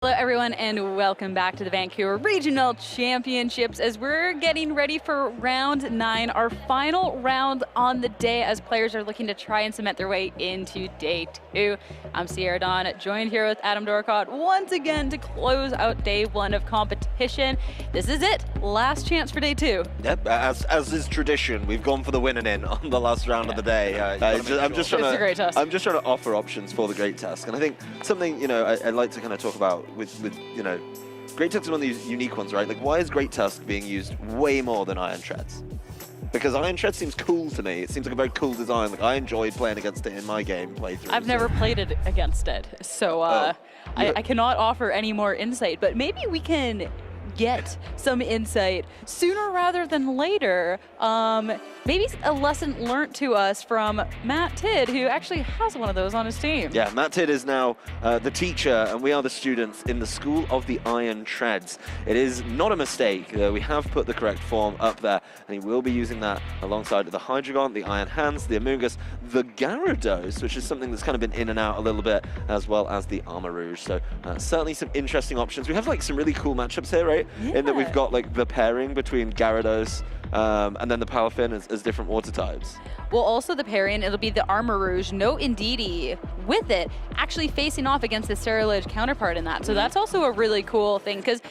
Hello everyone and welcome back to the Vancouver Regional Championships as we're getting ready for round 9, our final round on the day as players are looking to try and cement their way into day 2. I'm Sierra Dawn, joined here with Adam Dorcott once again to close out day 1 of competition. This is it, last chance for day 2. Yep, as is tradition, we've gone for the winning in on the last round of the day. I'm just trying to offer options for the Great Tusk, and I think something I'd like to kind of talk about with Great Tusk is one of these unique ones, right? Like, why is Great Tusk being used way more than Iron Treads? Because Iron Tread seems cool to me. It seems like a very cool design. Like, I enjoyed playing against it in my game playthrough. I've never played it against it, so I cannot offer any more insight, but maybe we can get some insight sooner rather than later. Maybe a lesson learned to us from Matt Tidd, who actually has one of those on his team. Yeah, Matt Tidd is now the teacher, and we are the students in the School of the Iron Treads. It is not a mistake. We have put the correct form up there, and he will be using that alongside the Hydreigon, the Iron Hands, the Amoonguss, the Gyarados, which is something that's kind of been in and out a little bit, as well as the Armarouge. So certainly some interesting options. We have like some really cool matchups here, right? Yeah. In that we've got like the pairing between Gyarados and then the Palafin as different water types. Well, also the pairing, it'll be the Armarouge, no Indeedee with it, actually facing off against the Ceruledge counterpart in that. So that's also a really cool thing, because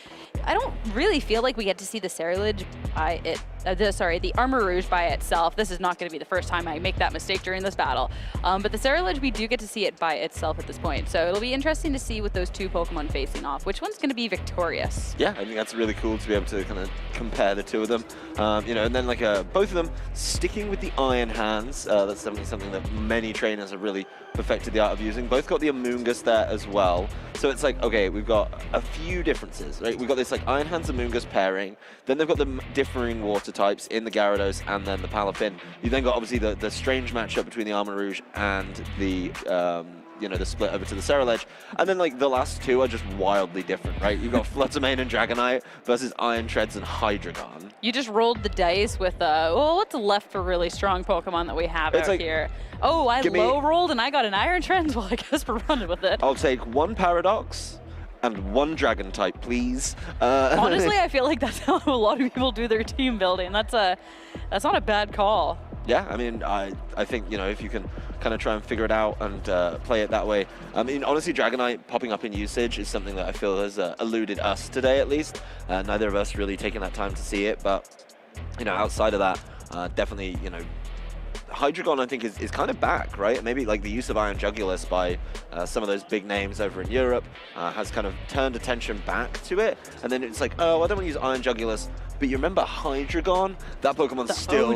I don't really feel like we get to see the Ceruledge by it. The Armarouge by itself. This is not going to be the first time I make that mistake during this battle. But the Ceruledge, we do get to see it by itself at this point. So it'll be interesting to see with those two Pokemon facing off, which one's going to be victorious. Yeah, I think that's really cool to be able to kind of compare the two of them. And then like both of them sticking with the Iron Hands. That's definitely something that many trainers have really perfected the art of using. Both got the Amoonguss there as well. So it's like, okay, we've got a few differences, right? We've got this like Iron Hands Amoonguss pairing. Then they've got the differing water types in the Gyarados and then the Palafin. You then got obviously the strange matchup between the Armarouge and the the split over to the Ceruledge. And then like the last two are just wildly different, right? You've got Fluttermane and Dragonite versus Iron Treads and Hydreigon. You just rolled the dice with what's left for really strong Pokemon that we have out here. Oh, I low rolled and I got an Iron Treads. Well, I guess we're running with it. I'll take one Paradox and one Dragon type, please. Honestly, I feel like that's how a lot of people do their team building. That's not a bad call. Yeah, I mean, I think, if you can kind of try and figure it out and play it that way. I mean, honestly, Dragonite popping up in usage is something that I feel has eluded us today, at least. Neither of us really taking that time to see it, but, outside of that, definitely, Hydreigon, I think, is kind of back, right? Maybe like the use of Iron Jugulis by some of those big names over in Europe has kind of turned attention back to it. And then it's like, oh, I don't want to use Iron Jugulis. But you remember Hydreigon? That Pokemon's still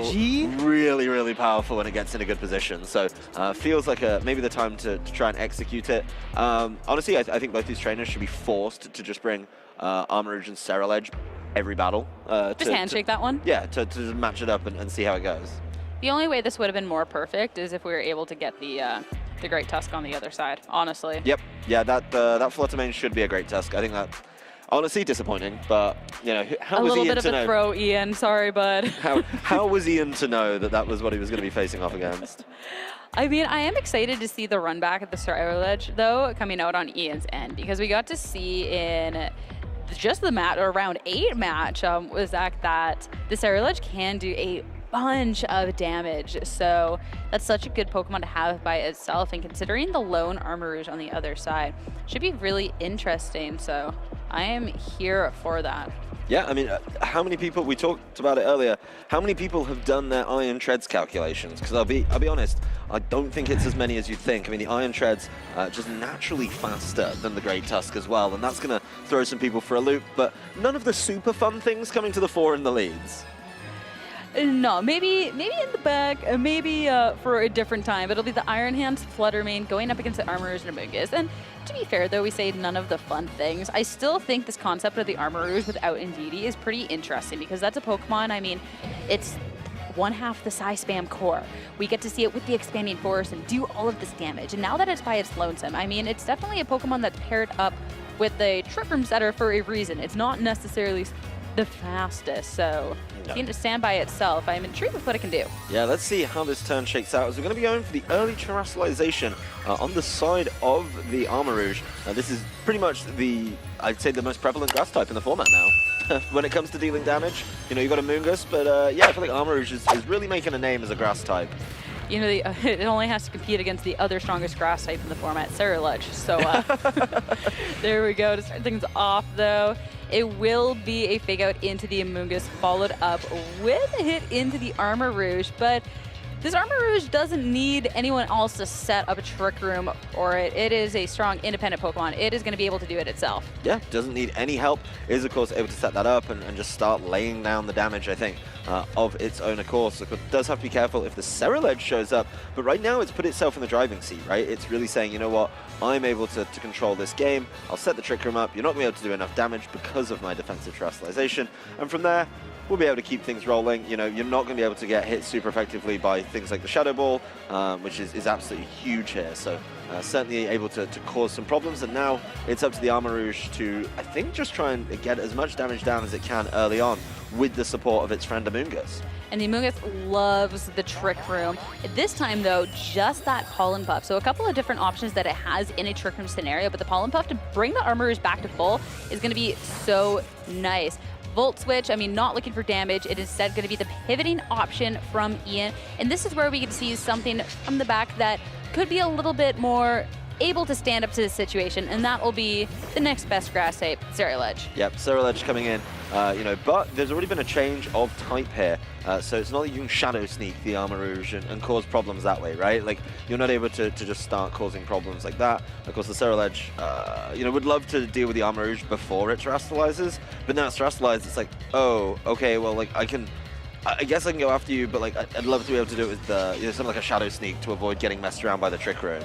really, really powerful when it gets in a good position. So feels like maybe the time to try and execute it. Honestly, I think both these trainers should be forced to just bring Armarouge and Ceruledge every battle. Just handshake that one? Yeah, to match it up and see how it goes. The only way this would have been more perfect is if we were able to get the Great Tusk on the other side, honestly. Yep. Yeah, that Fluttermane should be a Great Tusk. I think that, honestly, disappointing, but, how was Ian to know? A little bit of a throw, Ian. Sorry, bud. How was Ian to know that was what he was going to be facing off against? I mean, I am excited to see the run back at the Ceruledge, though, coming out on Ian's end, because we got to see in just the round 8 match was that the Ceruledge can do a bunch of damage, so that's such a good Pokemon to have by itself, and considering the lone Armarouge on the other side should be really interesting, so I am here for that. Yeah, I mean, how many people, we talked about it earlier, how many people have done their Iron Treads calculations? Because I'll be honest, I don't think it's as many as you'd think. I mean, the Iron Treads just naturally faster than the Great Tusk as well, and that's going to throw some people for a loop, but none of the super fun things coming to the fore in the leads. No, maybe in the back, maybe for a different time. It'll be the Iron Hands, Fluttermane going up against the Armarouge and Amoonguss. And to be fair, though, we say none of the fun things. I still think this concept of the Armarouge without Indeedee is pretty interesting, because that's a Pokemon, I mean, it's one half the Psy Spam core. We get to see it with the Expanding Force and do all of this damage. And now that it's by its lonesome, I mean, it's definitely a Pokemon that's paired up with the Trick Room Setter for a reason. It's not necessarily the fastest. So No. seeing it stand by itself, I'm intrigued with what it can do. Yeah, let's see how this turn shakes out, as we're going to be going for the early terrestrialization on the side of the Armarouge. This is pretty much I'd say the most prevalent grass type in the format now. When it comes to dealing damage, you know, you've got a Moongus, but yeah, I feel like Armarouge is really making a name as a grass type. You know, it only has to compete against the other strongest grass type in the format, Scarlet. So there we go. To start things off, though, it will be a fake out into the Amoonguss, followed up with a hit into the Armarouge. But this Armarouge doesn't need anyone else to set up a Trick Room or it. It is a strong, independent Pokemon. It is going to be able to do it itself. Yeah, doesn't need any help. Is, of course, able to set that up and just start laying down the damage, I think, of its own accord. So it does have to be careful if the Scarlet shows up. But right now, it's put itself in the driving seat, right? It's really saying, you know what, I'm able to control this game. I'll set the Trick Room up. You're not going to be able to do enough damage because of my defensive terrestrialization. And from there, we'll be able to keep things rolling. You know, you're not going to be able to get hit super effectively by things like the Shadow Ball, which is absolutely huge here. So certainly able to cause some problems. And now it's up to the Armarouge to, I think, just try and get as much damage down as it can early on with the support of its friend Amoonguss. And the Amoonguss loves the Trick Room. This time, though, just that Pollen Puff. So a couple of different options that it has in a Trick Room scenario, but the Pollen Puff to bring the Armarouge back to full is going to be so nice. Volt Switch, I mean, not looking for damage. It is instead going to be the pivoting option from Ian. And this is where we can see something from the back that could be a little bit more able to stand up to the situation, and that will be the next best grass type, Scarlet. Yep, Scarlet coming in, you know, but there's already been a change of type here, so it's not that you can Shadow Sneak the Armarouge and cause problems that way, right? Like, you're not able to just start causing problems like that. Of course, the Scarlet, you know, would love to deal with the Armarouge before it terrestrializes, but now it's terrestrialized, it's like, oh, okay, well, like, I guess I can go after you, but, like, I'd love to be able to do it with, you know, something like a Shadow Sneak to avoid getting messed around by the Trick Room.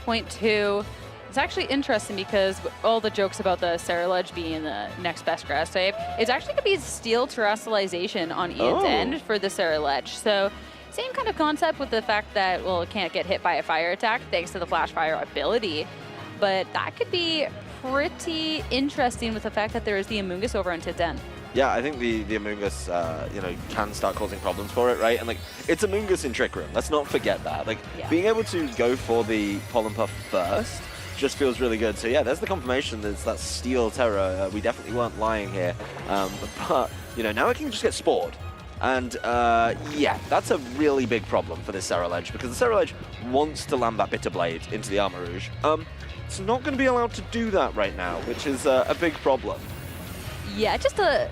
Point two. It's actually interesting because all the jokes about the Scarlet being the next best grass type, it's actually going to be Steel Terrestrialization on Ian's end for the Scarlet. So same kind of concept with the fact that, well, it can't get hit by a fire attack thanks to the Flash Fire ability. But that could be pretty interesting with the fact that there is the Amoonguss over on Tid's end. Yeah, I think the Amoonguss, you know, can start causing problems for it, right? And, like, it's Amoonguss in Trick Room. Let's not forget that. Like, being able to go for the Pollen Puff first just feels really good. So, yeah, there's the confirmation that it's that Steel Terror. We definitely weren't lying here. But, you know, now it can just get Spored. And, yeah, that's a really big problem for this Scarlet, because the Scarlet wants to land that Bitter Blade into the Armarouge. It's not going to be allowed to do that right now, which is a big problem. Yeah, just a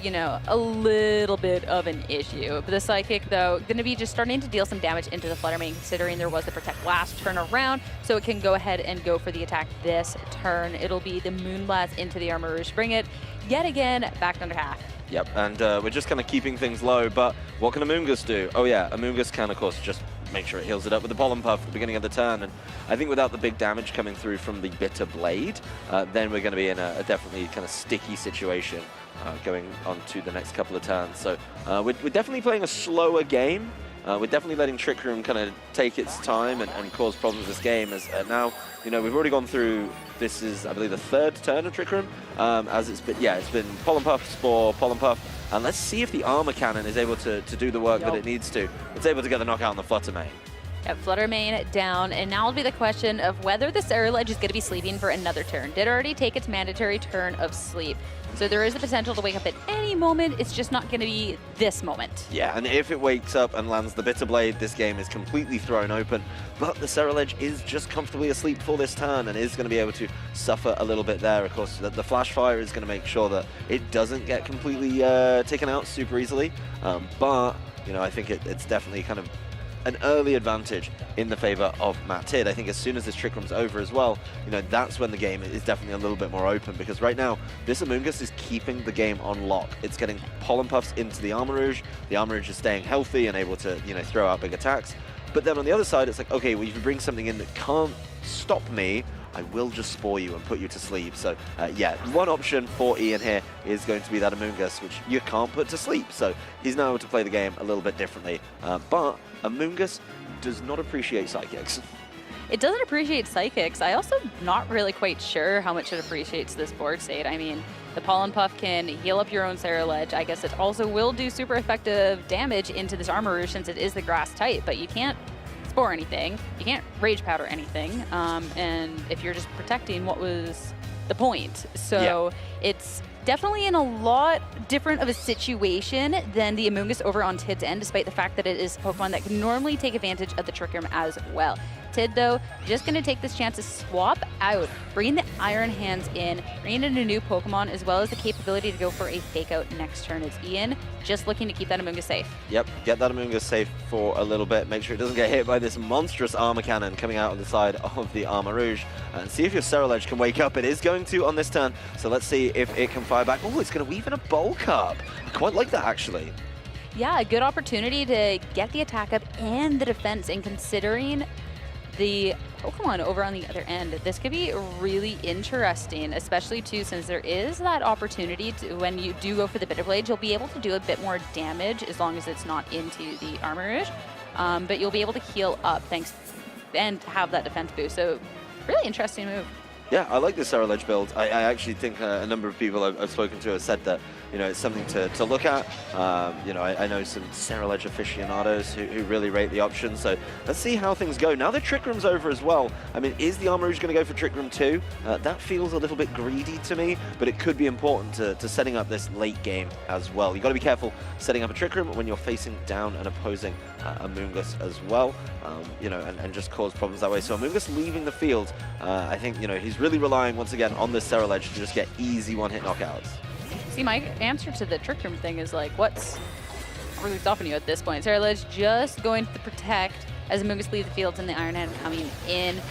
you know, a little bit of an issue. But the Psychic, though, going to be just starting to deal some damage into the Flutter Mane, considering there was the Protect last turn around, so it can go ahead and go for the attack this turn. It'll be the Moonblast into the Armarouge, bring it yet again back under half. Yep, and we're just kind of keeping things low, but what can Amoonguss do? Oh yeah, Amoonguss can, of course, just make sure it heals it up with the Pollen Puff at the beginning of the turn, and I think without the big damage coming through from the Bitter Blade, then we're going to be in a definitely kind of sticky situation going on to the next couple of turns. So we're definitely playing a slower game. We're definitely letting Trick Room kind of take its time and cause problems this game, as now, you know, we've already gone through, this is, I believe, the third turn of Trick Room, as it's been, yeah, it's been Pollen Puff, Spore, Pollen Puff, and let's see if the Armor Cannon is able to do the work that it needs to. It's able to get the knockout on the Flutter Mane. Yep, Flutter Mane down, and now will be the question of whether the Scarlet is going to be sleeping for another turn. Did already take its mandatory turn of sleep. So there is the potential to wake up at any moment. It's just not going to be this moment. Yeah, and if it wakes up and lands the Bitter Blade, this game is completely thrown open. But the Scarlet is just comfortably asleep for this turn and is going to be able to suffer a little bit there. Of course, the Flash Fire is going to make sure that it doesn't get completely taken out super easily. But, you know, I think it's definitely kind of an early advantage in the favor of Matt Tid. I think as soon as this Trick Room's over as well, you know, that's when the game is definitely a little bit more open, because right now, this Amoonguss is keeping the game on lock. It's getting Pollen Puffs into the Armarouge. The Armarouge is staying healthy and able to, you know, throw out big attacks. But then on the other side, it's like, okay, well, if you bring something in that can't stop me, I will just Spore you and put you to sleep. So, yeah, one option for Ian here is going to be that Amoonguss, which you can't put to sleep. So he's now able to play the game a little bit differently. But Amoonguss does not appreciate Psychics. it doesn't appreciate Psychics. I also not really quite sure how much it appreciates this board state. I mean, the Pollen Puff can heal up your own Ceruledge. I guess it also will do super effective damage into this Armor Rouge since it is the grass type, but you can't Spore anything. You can't Rage Powder anything. And if you're just protecting, what was the point? So it's definitely in a lot different of a situation than the Amoonguss over on Tid's end, despite the fact that it is a Pokemon that can normally take advantage of the Trick Room as well. Tid, though, just going to take this chance to swap out, bringing the Iron Hands in, bringing in a new Pokemon, as well as the capability to go for a Fake Out next turn. It's Ian just looking to keep that Amoonguss safe. Yep, get that Amoonguss safe for a little bit. Make sure it doesn't get hit by this monstrous Armor Cannon coming out on the side of the Armor Rouge. And see if your Ceruledge can wake up. It is going to on this turn, so let's see if it can fire back. Oh, it's going to weave in a Bulk Up. I quite like that, actually. Yeah, a good opportunity to get the attack up and the defense, and considering the Pokemon over on the other end, this could be really interesting, especially too since there is that opportunity to, when you do go for the Bitter Blade, you'll be able to do a bit more damage as long as it's not into the Armor Rouge, but you'll be able to heal up thanks and have that defense boost. So really interesting move. Yeah, I like the Ceruledge build. I actually think a number of people I've spoken to have said that, you know, it's something to look at. You know, I know some Ceruledge aficionados who really rate the option. So let's see how things go. Now the Trick Room's over as well. I mean, is the Armor Rouge going to go for Trick Room 2? That feels a little bit greedy to me, but it could be important to setting up this late game as well. You've got to be careful setting up a Trick Room when you're facing down an opposing Amoonguss as well, you know, and just cause problems that way. So Amoonguss leaving the field, I think, you know, he's really relying once again on this Ceruledge to just get easy one-hit knockouts. See, my answer to the Trick Room thing is like, what's really stopping you at this point? Ceruledge just going to protect as Amoonguss leaves the field and the Iron Hand coming in.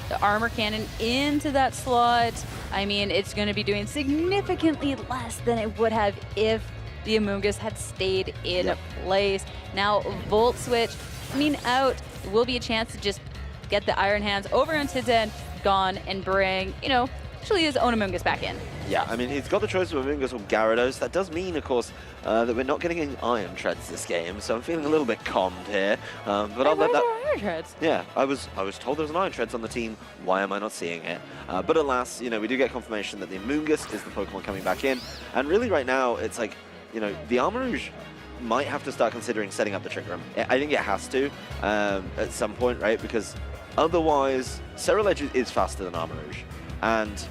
The Armor Cannon into that slot. I mean, it's going to be doing significantly less than it would have if the Amoonguss had stayed in place. Now, Volt Switch coming out will be a chance to just get the Iron Hands over on Tid's end, gone, and bring, you know, actually his own Amoonguss back in. Yeah, I mean, he's got the choice of Amoonguss or Gyarados. That does mean, of course, that we're not getting any Iron Treads this game, so I'm feeling a little bit calmed here. But I'll let that... Iron Treads? Yeah, I was told there was an Iron Treads on the team. Why am I not seeing it? But alas, you know, we do get confirmation that the Amoonguss is the Pokemon coming back in. And really right now, it's like, you know, the Armor Rouge might have to start considering setting up the Trick Room. I think it has to at some point, right? Because otherwise, Ceruledge is faster than Armor Rouge. And,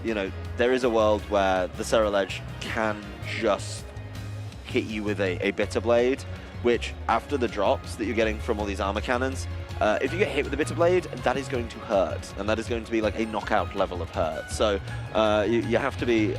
you know, there is a world where the Ceruledge can just hit you with a Bitter Blade, which after the drops that you're getting from all these Armor Cannons, if you get hit with the Bitter Blade, that is going to hurt, and that is going to be like a knockout level of hurt. So you have to be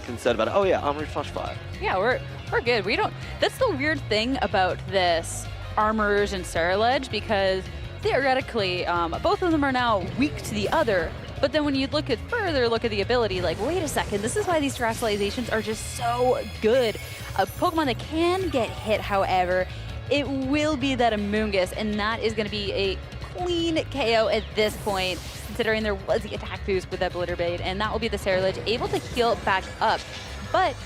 concerned about it. Oh yeah, Armor Rouge Flash Fire. Yeah, we're good. We don't. That's the weird thing about this Armor Rouge and Ceruledge, because theoretically, both of them are now weak to the other. But then when you look at the ability, like, wait a second, this is why these Terrasalizations are just so good. A Pokemon that can get hit, however, it will be that Amoonguss, and that is going to be a clean KO at this point, considering there was the attack boost with that Bitter Blade, and that will be the Ceruledge able to heal back up. But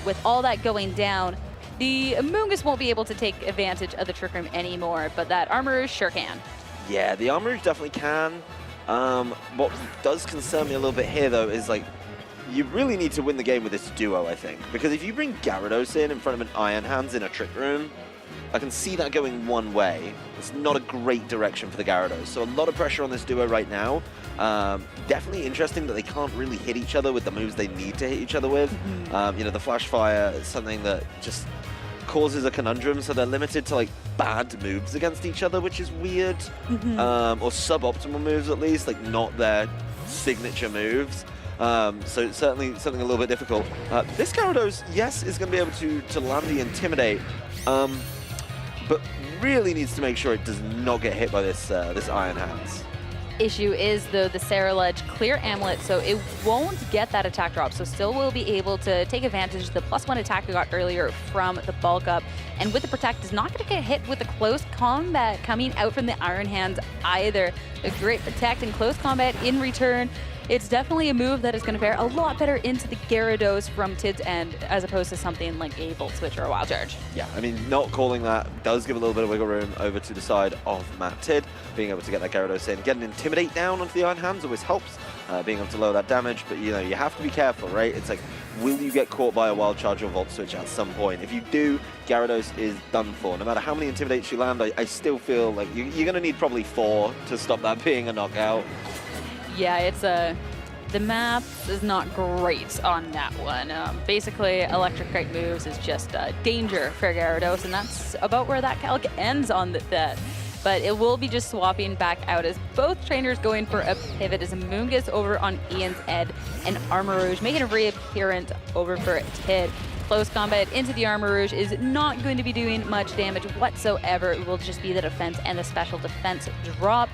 with all that going down, the Amoonguss won't be able to take advantage of the Trick Room anymore, but that Armor Rouge sure can. Yeah, the Armor Rouge definitely can. What does concern me a little bit here, though, is like, you really need to win the game with this duo, I think. Because if you bring Gyarados in front of an Iron Hands in a Trick Room, I can see that going one way. It's not a great direction for the Gyarados. So a lot of pressure on this duo right now. Definitely interesting that they can't really hit each other with the moves they need to hit each other with. You know, the Flash Fire is something that just causes a conundrum, so they're limited to like bad moves against each other, which is weird. Or suboptimal moves at least, like not their signature moves. So it's certainly something a little bit difficult. This Gyarados, yes, is going to be able to land the Intimidate, but really needs to make sure it does not get hit by this this Iron Hands. Issue is, though, the Ceruledge clear Amulet, so it won't get that attack drop, so still will be able to take advantage of the +1 attack we got earlier from the Bulk Up. And with the Protect, is not going to get hit with the close combat coming out from the Iron Hands either. A great Protect and close combat in return. it's definitely a move that is going to fare a lot better into the Gyarados from Tid's end, as opposed to something like a Volt Switch or a Wild Charge. Yeah, I mean, not calling that does give a little bit of wiggle room over to the side of Matt Tid. Being able to get that Gyarados in, getting Intimidate down onto the Iron Hands always helps, being able to lower that damage, but you know, you have to be careful, right? It's like, will you get caught by a Wild Charge or Volt Switch at some point? If you do, Gyarados is done for. No matter how many Intimidates you land, I still feel like you're going to need probably 4 to stop that being a knockout. Yeah, it's the map is not great on that one. Basically, Electric Kite moves is just danger for Gyarados, and that's about where that calc ends on that. But it will be just swapping back out as both trainers going for a pivot as Amoonguss over on Ian's Ed and Armarouge making a reappearance over for Tid. Close combat into the Armarouge is not going to be doing much damage whatsoever. It will just be the defense, and the special defense drop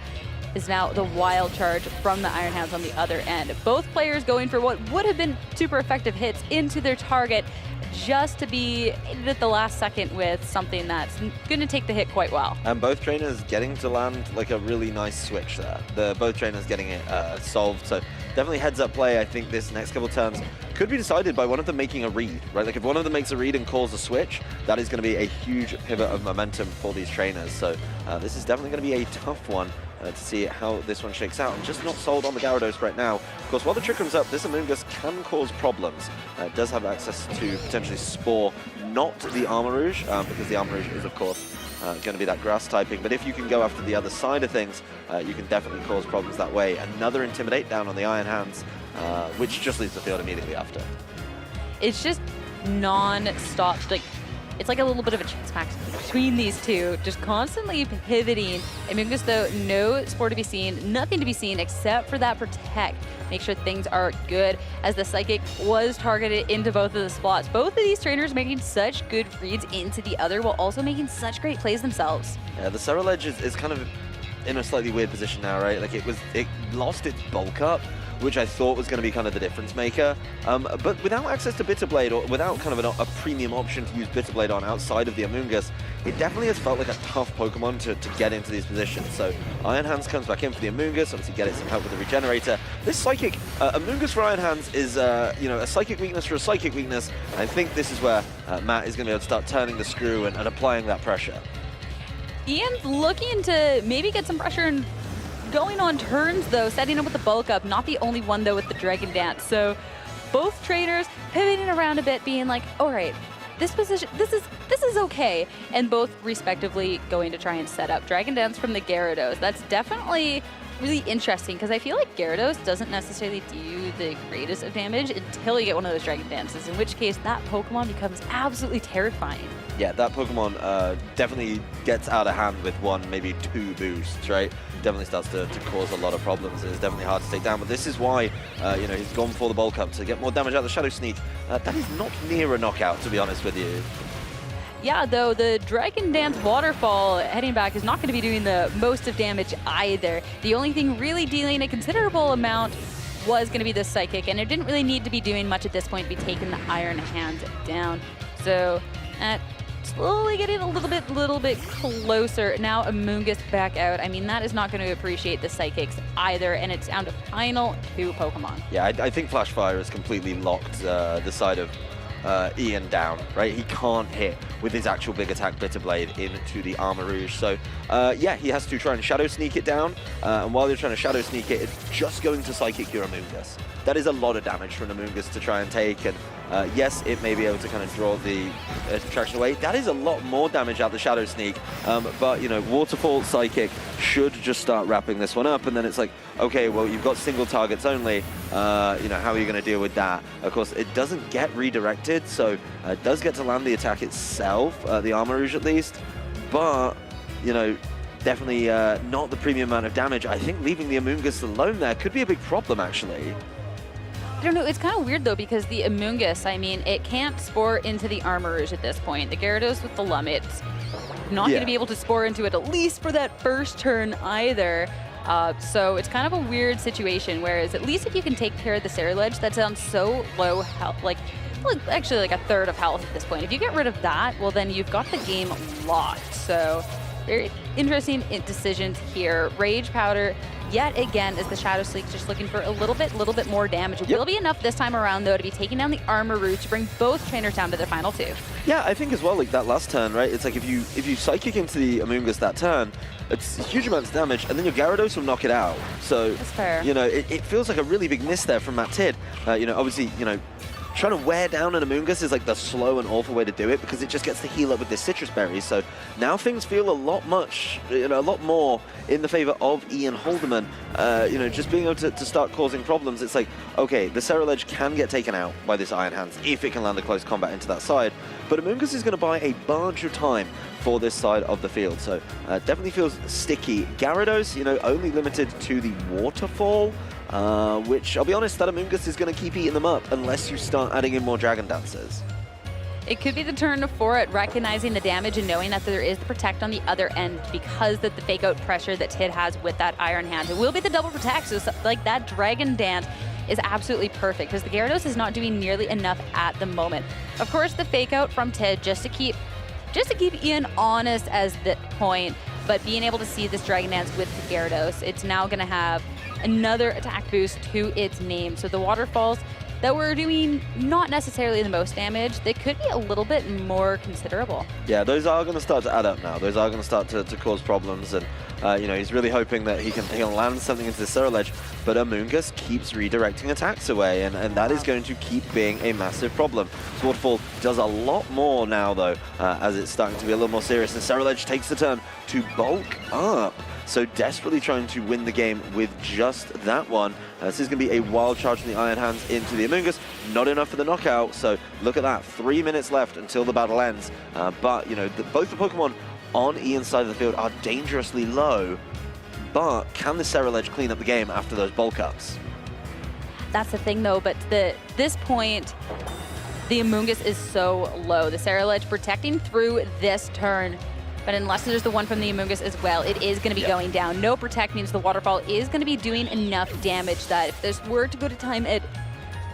is now the Wild Charge from the Iron Hands on the other end. Both players going for what would have been super effective hits into their target, just to be at the last second with something that's going to take the hit quite well. And both trainers getting to land like a really nice switch there. Both trainers getting it solved, so definitely heads up play. I think this next couple turns could be decided by one of them making a read, right? Like if one of them makes a read and calls a switch, that is going to be a huge pivot of momentum for these trainers. So this is definitely going to be a tough one to see how this one shakes out. I'm just not sold on the Gyarados right now. Of course, while the Trick Room's up, this Amoonguss can cause problems. It does have access to potentially Spore, not the Armarouge, because the Armarouge is, of course, going to be that grass typing. But if you can go after the other side of things, you can definitely cause problems that way. Another Intimidate down on the Iron Hands, which just leaves the field immediately after. It's just non-stop, like, it's like a little bit of a chess match between these two, just constantly pivoting. Amoonguss, though, no Spore to be seen, nothing to be seen except for that Protect. Make sure things are good, as the Psychic was targeted into both of the spots. Both of these trainers making such good reads into the other, while also making such great plays themselves. Yeah, the Ceruledge is kind of in a slightly weird position now, right? Like it lost its bulk up, which I thought was going to be kind of the difference maker. But without access to Bitter Blade, or without kind of a premium option to use Bitter Blade on outside of the Amoonguss, it definitely has felt like a tough Pokemon to get into these positions. So Iron Hands comes back in for the Amoonguss, obviously get it some help with the Regenerator. This Psychic, Amoonguss for Iron Hands is you know, a Psychic weakness for a Psychic weakness. And I think this is where Matt is going to be able to start turning the screw and applying that pressure. Ian's looking to maybe get some pressure and going on turns, though, setting up with the bulk up. Not the only one, though, with the Dragon Dance. So both trainers pivoting around a bit, being like, all right, this position, this is okay. And both respectively going to try and set up Dragon Dance from the Gyarados. That's definitely really interesting, because I feel like Gyarados doesn't necessarily do the greatest of damage until you get one of those Dragon Dances, in which case that Pokemon becomes absolutely terrifying. Yeah, that Pokemon definitely gets out of hand with 1, maybe 2 boosts, right? Definitely starts to cause a lot of problems. It's definitely hard to take down, but this is why you know, he's gone for the bulk up to get more damage out of the Shadow Sneak. That is not near a knockout, to be honest with you. Yeah, though, the Dragon Dance Waterfall heading back is not going to be doing the most of damage either. The only thing really dealing a considerable amount was going to be the Psychic, and it didn't really need to be doing much at this point to be taking the Iron Hand down. So, slowly getting a little bit closer. Now Amoonguss back out. I mean, that is not going to appreciate the Psychics either, and it's down to final 2 Pokemon. Yeah, I think Flash Fire has completely locked the side of Ian down, right? He can't hit with his actual big attack Bitter Blade into the Armarouge. So yeah, he has to try and Shadow Sneak it down, and while you're trying to Shadow Sneak it, it's just going to Psychic your Amoonguss. That is a lot of damage from Amoonguss to try and take, and yes, it may be able to kind of draw the attraction away. That is a lot more damage out the Shadow Sneak, but you know, Waterfall Psychic should just start wrapping this one up, and then it's like, okay, well, you've got single targets only, you know, how are you going to deal with that? Of course, it doesn't get redirected, so it does get to land the attack itself, the Armarouge at least, but, you know, definitely not the premium amount of damage. I think leaving the Amoonguss alone there could be a big problem, actually. I don't know, it's kind of weird though, because the Amoonguss, I mean, it can't Spore into the Armarouge at this point. The Gyarados with the Lummet's not going to be able to Spore into it, at least for that first turn either. So it's kind of a weird situation, whereas at least if you can take care of the Ceruledge, that's on so low health, like actually like a third of health at this point. If you get rid of that, well then you've got the game locked. So Very interesting decisions here. Rage Powder, yet again, is the Shadow Sneak just looking for a little bit more damage. It will be enough this time around, though, to be taking down the Armor Rouge to bring both trainers down to their final 2. Yeah, I think as well, like that last turn, right? It's like if you Psychic into the Amoonguss that turn, it's huge amounts of damage, and then your Gyarados will knock it out. So, that's fair. You know, it feels like a really big miss there from Matt Tidd. You know, obviously, you know, trying to wear down an Amoonguss is like the slow and awful way to do it because it just gets to heal up with this Citrus Berry. So now things feel a lot more in the favor of Ian Holdeman. You know, just being able to start causing problems. It's like, okay, the Ceruledge can get taken out by this Iron Hands if it can land a close combat into that side. But Amoonguss is going to buy a bunch of time for this side of the field. So definitely feels sticky. Gyarados, you know, only limited to the Waterfall. Which, I'll be honest, that Amoonguss is going to keep eating them up unless you start adding in more Dragon Dances. It could be the turn for it, recognizing the damage and knowing that there is the Protect on the other end because of the fake out pressure that Tidd has with that Iron Hand. It will be the double Protect, so like that Dragon Dance is absolutely perfect because the Gyarados is not doing nearly enough at the moment. Of course, the fake out from Tidd just to keep Ian honest as the point, but being able to see this Dragon Dance with the Gyarados, it's now going to have another attack boost to its name. So the waterfalls that were doing not necessarily the most damage, they could be a little bit more considerable. Yeah, those are going to start to add up now. Those are going to start to cause problems, and you know, he's really hoping that he can land something into the Ceruledge, but Amoonguss keeps redirecting attacks away, and that is going to keep being a massive problem. Waterfall does a lot more now, though, as it's starting to be a little more serious, and Ceruledge takes the turn to bulk up. So desperately trying to win the game with just that one. This is going to be a wild charge from the Iron Hands into the Amoonguss. Not enough for the knockout, so look at that. 3 minutes left until the battle ends. But, you know, both the Pokemon on Ian's side of the field are dangerously low. But can the Ceruledge clean up the game after those bulk ups? That's the thing, though, but this point, the Amoonguss is so low. The Ceruledge protecting through this turn, but unless there's the one from the Amoonguss as well, it is going to be going down. No Protect means the Waterfall is going to be doing enough damage that if this were to go to time at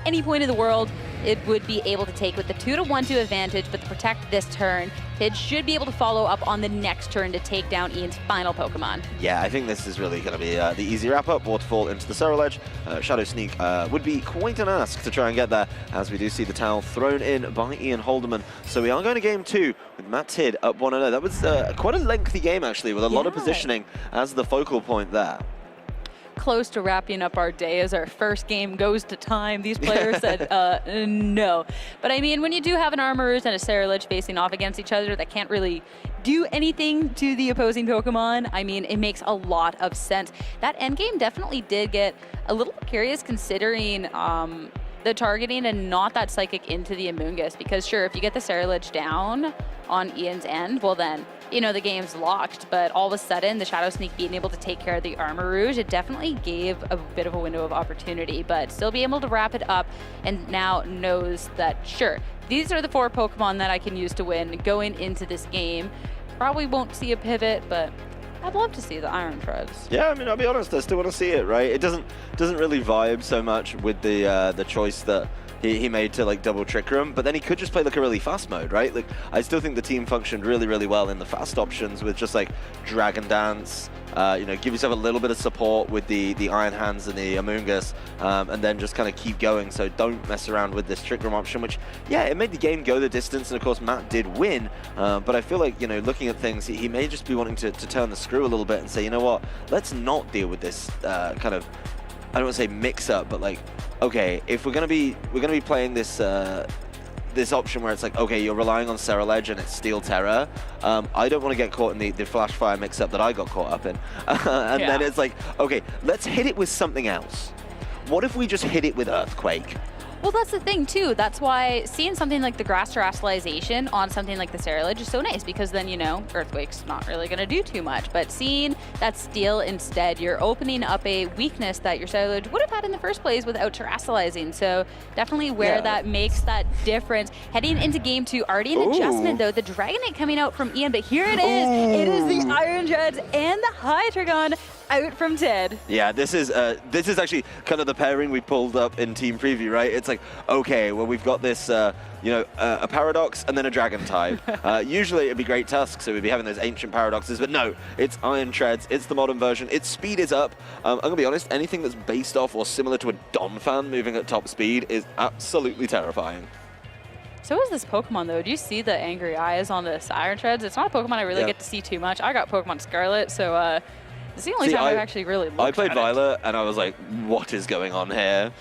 any point in the world, it would be able to take with the 2-1-2 advantage, but the Protect this turn, Tidd should be able to follow up on the next turn to take down Ian's final Pokemon. Yeah, I think this is really going to be the easy wrap-up. Waterfall into the Ceruledge. Shadow Sneak would be quite an ask to try and get there, as we do see the towel thrown in by Ian Holdeman. So we are going to game 2 with Matt Tidd up 1-0. That was quite a lengthy game, actually, with a lot of positioning as the focal point there. Close to wrapping up our day as our first game goes to time. These players said no. But I mean, when you do have an Armorers and a Ceruledge facing off against each other that can't really do anything to the opposing Pokemon, I mean, it makes a lot of sense. That endgame definitely did get a little curious considering the targeting and not that Psychic into the Amoonguss, because sure, if you get the Ceruledge down on Ian's end, well then, you know, the game's locked, but all of a sudden, the Shadow Sneak being able to take care of the Armor Rouge, it definitely gave a bit of a window of opportunity, but still be able to wrap it up and now knows that, sure, these are the 4 Pokemon that I can use to win going into this game. Probably won't see a pivot, but I'd love to see the Iron Treads. Yeah, I mean, I'll be honest, I still want to see it, right? It doesn't really vibe so much with the choice that he made to like double Trick Room, but then he could just play like a really fast mode, right? Like, I still think the team functioned really, really well in the fast options with just like Dragon Dance, you know, give yourself a little bit of support with the Iron Hands and the Amoonguss, and then just kind of keep going. So don't mess around with this Trick Room option, which, yeah, it made the game go the distance, and of course Matt did win, but I feel like, you know, looking at things, he may just be wanting to turn the screw a little bit and say, you know what, let's not deal with this kind of, I don't want to say mix up, but like, okay, if we're gonna be playing this this option where it's like, okay, you're relying on Ceruledge and it's Steel Terror, I don't want to get caught in the Flash Fire mix up that I got caught up in, and then it's like, okay, let's hit it with something else. What if we just hit it with Earthquake? Well, that's the thing, too. That's why seeing something like the Grass Terrestrialization on something like the Ceruledge is so nice, because then, you know, Earthquake's not really going to do too much. But seeing that Steel instead, you're opening up a weakness that your Ceruledge would have had in the first place without Terrestrializing. So definitely where that makes that difference. Heading into Game 2, already an adjustment, though. The Dragonite coming out from Ian, but here it is. It is the Iron Treads and the Hydreigon out from Ted. Yeah, this is actually kind of the pairing we pulled up in Team Preview, right? It's like, okay, well, we've got this, a Paradox and then a Dragon type. Usually it'd be Great Tusk, so we'd be having those ancient Paradoxes, but no, it's Iron Treads, it's the modern version, its speed is up. I'm going to be honest, anything that's based off or similar to a Donphan moving at top speed is absolutely terrifying. So is this Pokemon, though. Do you see the angry eyes on this Iron Treads? It's not a Pokemon I really get to see too much. I got Pokemon Scarlet, so it's the only time I've actually really looked at it. I played Violet, and I was like, what is going on here?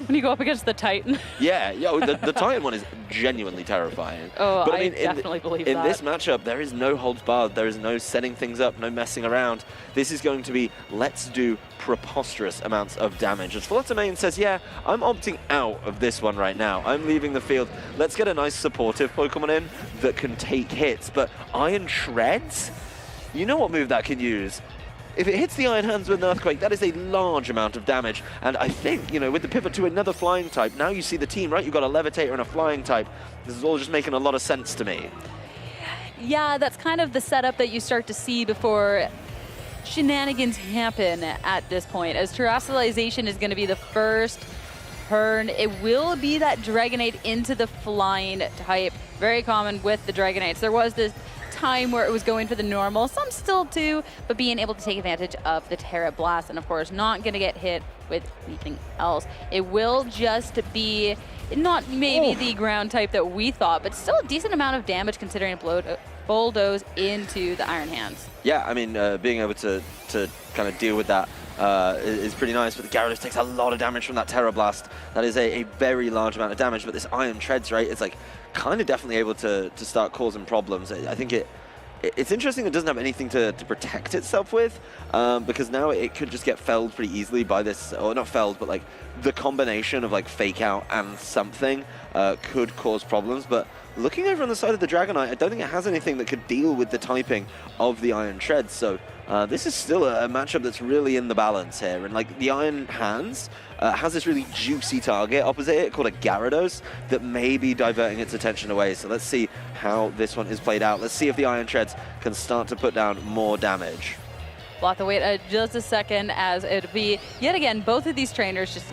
When you go up against the Titan. Yeah, the Titan one is genuinely terrifying. Oh, but, I definitely believe that. In this matchup, there is no holds barred. There is no setting things up, no messing around. This is going to be, let's do preposterous amounts of damage. As Fluttermane says, yeah, I'm opting out of this one right now. I'm leaving the field. Let's get a nice supportive Pokemon in that can take hits. But Iron Treads? You know what move that can use? If it hits the Iron Hands with an Earthquake, that is a large amount of damage. And I think, with the pivot to another flying type, now you see the team, right? You've got a Levitator and a flying type. This is all just making a lot of sense to me. Yeah, that's kind of the setup that you start to see before shenanigans happen at this point. As Terrestrialization is going to be the first turn, it will be that Dragonite into the flying type. Very common with the Dragonites. There was this time where it was going for the normal, some still do, but being able to take advantage of the Terra Blast, and of course not going to get hit with anything else. It will just be not maybe the ground type that we thought, but still a decent amount of damage considering it bulldoze into the Iron Hands. Yeah, I mean, being able to kind of deal with that is pretty nice, but the Gyarados takes a lot of damage from that Terra Blast. That is a very large amount of damage, but this Iron Treads, right, it's like kind of definitely able to start causing problems. I think it's interesting it doesn't have anything to protect itself with, because now it could just get felled pretty easily by this, or not felled, but like the combination of like Fake Out and something could cause problems. But looking over on the side of the Dragonite, I don't think it has anything that could deal with the typing of the Iron Treads. So this is still a matchup that's really in the balance here. And like the Iron Hands has this really juicy target opposite it called a Gyarados that may be diverting its attention away. So let's see how this one is played out. Let's see if the Iron Treads can start to put down more damage. We'll have to wait just a second, as it'll be, yet again, both of these trainers just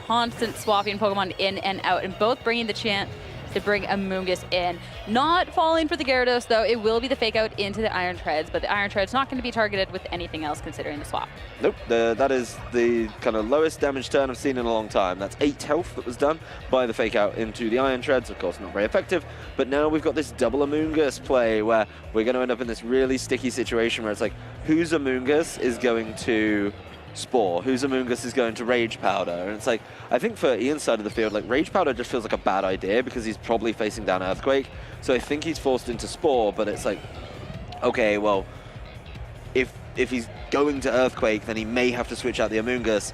constant swapping Pokemon in and out, and both bringing the chance to bring a Amoonguss in. Not falling for the Gyarados, though. It will be the Fake Out into the Iron Treads, but the Iron Treads not going to be targeted with anything else considering the swap. Nope, that is the kind of lowest damage turn I've seen in a long time. That's 8 health that was done by the Fake Out into the Iron Treads. Of course, not very effective, but now we've got this double Amoonguss play where we're going to end up in this really sticky situation where it's like, whose Amoonguss is going to Spore, whose Amoonguss is going to Rage Powder? And it's like, I think for Ian's side of the field, like Rage Powder just feels like a bad idea because he's probably facing down Earthquake. So I think he's forced into Spore, but it's like, okay, well, if he's going to Earthquake, then he may have to switch out the Amoonguss.